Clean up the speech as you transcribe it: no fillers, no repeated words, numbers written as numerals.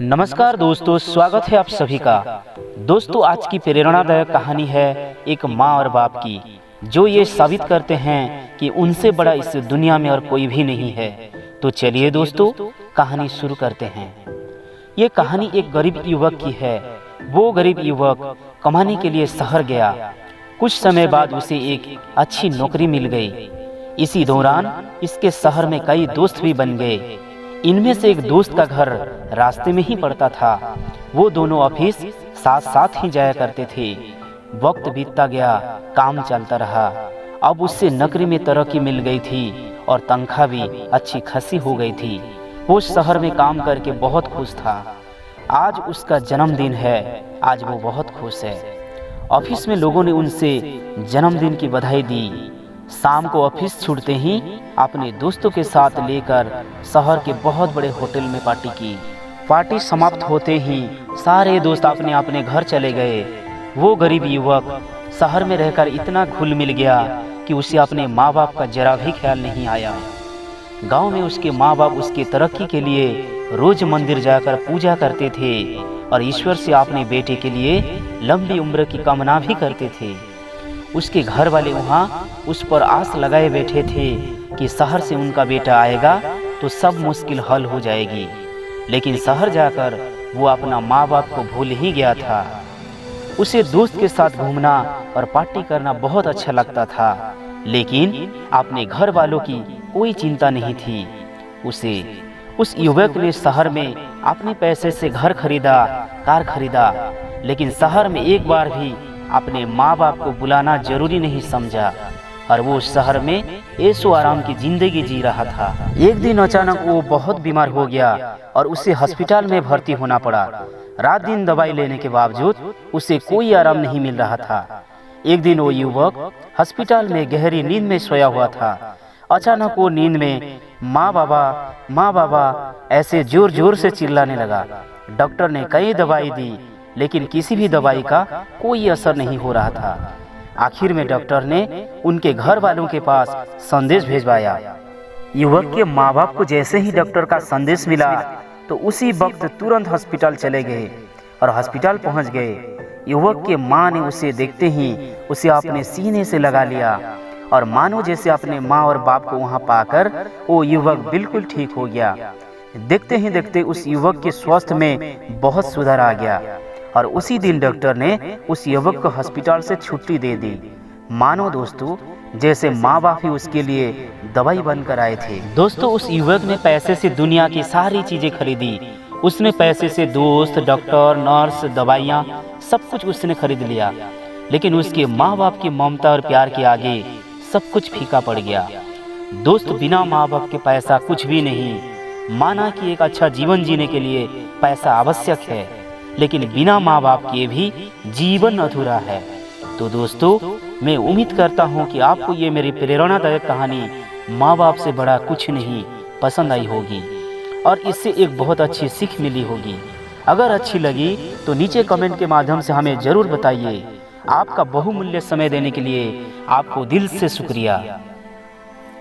नमस्कार दोस्तों, स्वागत है आप सभी का। दोस्तों, आज की प्रेरणादायक कहानी है एक माँ और बाप की, जो ये साबित करते हैं कि उनसे बड़ा इस दुनिया में और कोई भी नहीं है। तो चलिए दोस्तों, कहानी शुरू करते हैं। ये कहानी एक गरीब युवक की है। वो गरीब युवक कमाने के लिए शहर गया। कुछ समय बाद उसे एक अच्छी नौकरी मिल गई। इसी दौरान इसके शहर में कई दोस्त भी बन गए। इनमें से एक दोस्त का घर रास्ते में ही पड़ता था। वो दोनों ऑफिस साथ साथ ही जाया करते थे। वक्त बीतता गया, काम चलता रहा। अब उससे नौकरी में तरक्की मिल गई थी और तनख्वाह भी अच्छी खासी हो गई थी। वो शहर में काम करके बहुत खुश था। आज उसका जन्मदिन है। आज वो बहुत खुश है। ऑफिस में लोगों ने उनसे जन्मदिन की बधाई दी। शाम को ऑफिस छूटते ही अपने दोस्तों के साथ लेकर शहर के बहुत बड़े होटल में पार्टी की। पार्टी समाप्त होते ही सारे दोस्त अपने अपने घर चले गए। वो गरीब युवक शहर में रहकर इतना घुल मिल गया कि उसे अपने माँ बाप का जरा भी ख्याल नहीं आया। गांव में उसके माँ बाप उसके तरक्की के लिए रोज मंदिर जाकर पूजा करते थे और ईश्वर से अपने बेटे के लिए लंबी उम्र की कामना भी करते थे। उसके घर वाले वहाँ उस पर आस लगाए बैठे थे कि शहर से उनका बेटा आएगा तो सब मुश्किल हल हो जाएगी। लेकिन शहर जाकर वो अपना माँ बाप को भूल ही गया था। उसे दोस्त के साथ घूमना और पार्टी करना बहुत अच्छा लगता था, लेकिन अपने घर वालों की कोई चिंता नहीं थी। उस युवक ने शहर में अपने पैसे से घर खरीदा, कार खरीदा, लेकिन शहर में एक बार भी अपने माँ बाप को बुलाना जरूरी नहीं समझा और वो शहर में ऐशो आराम की जिंदगी जी रहा था। एक दिन अचानक वो बहुत बीमार हो गया और उसे अस्पताल में भर्ती होना पड़ा। रात दिन दवाई लेने के बावजूद उसे कोई आराम नहीं मिल रहा था। एक दिन वो युवक अस्पताल में गहरी नींद में सोया हुआ था। अचानक वो नींद में माँ बाबा ऐसे जोर जोर से चिल्लाने लगा। डॉक्टर ने कई दवाई दी, लेकिन किसी भी दवाई का कोई असर नहीं हो रहा था। आखिर में डॉक्टर ने उनके घर वालों के पास संदेश भेजवाया। युवक के माँ बाप को जैसे ही डॉक्टर का संदेश मिला तो उसी वक्त तुरंत अस्पताल चले गए और अस्पताल पहुंच गए। युवक के माँ ने उसे देखते ही उसे अपने सीने से लगा लिया और मानो जैसे अपने माँ और बाप को वहाँ पाकर वो युवक बिल्कुल ठीक हो गया। देखते ही देखते उस युवक के स्वास्थ्य में बहुत सुधार आ गया और उसी दिन डॉक्टर ने उस युवक को अस्पताल से छुट्टी दे दी। मानो दोस्तों, जैसे माँ बाप ही उसके लिए दवाई बनकर आए थे। दोस्तों, उस युवक ने पैसे से दुनिया की सारी चीजें खरीदी। उसने पैसे से दोस्त, डॉक्टर, नर्स, दवाइयाँ, सब कुछ उसने खरीद लिया, लेकिन उसके माँ बाप की ममता और प्यार के आगे सब कुछ फीका पड़ गया। दोस्त, बिना माँ बाप के पैसा कुछ भी नहीं। माना कि एक अच्छा जीवन जीने के लिए पैसा आवश्यक है, लेकिन बिना माँ बाप के भी जीवन अधूरा है। तो दोस्तों, मैं उम्मीद करता हूँ कि आपको ये मेरी प्रेरणादायक कहानी माँ बाप से बड़ा कुछ नहीं पसंद आई होगी और इससे एक बहुत अच्छी सीख मिली होगी। अगर अच्छी लगी तो नीचे कमेंट के माध्यम से हमें ज़रूर बताइए। आपका बहुमूल्य समय देने के लिए आपको दिल से शुक्रिया।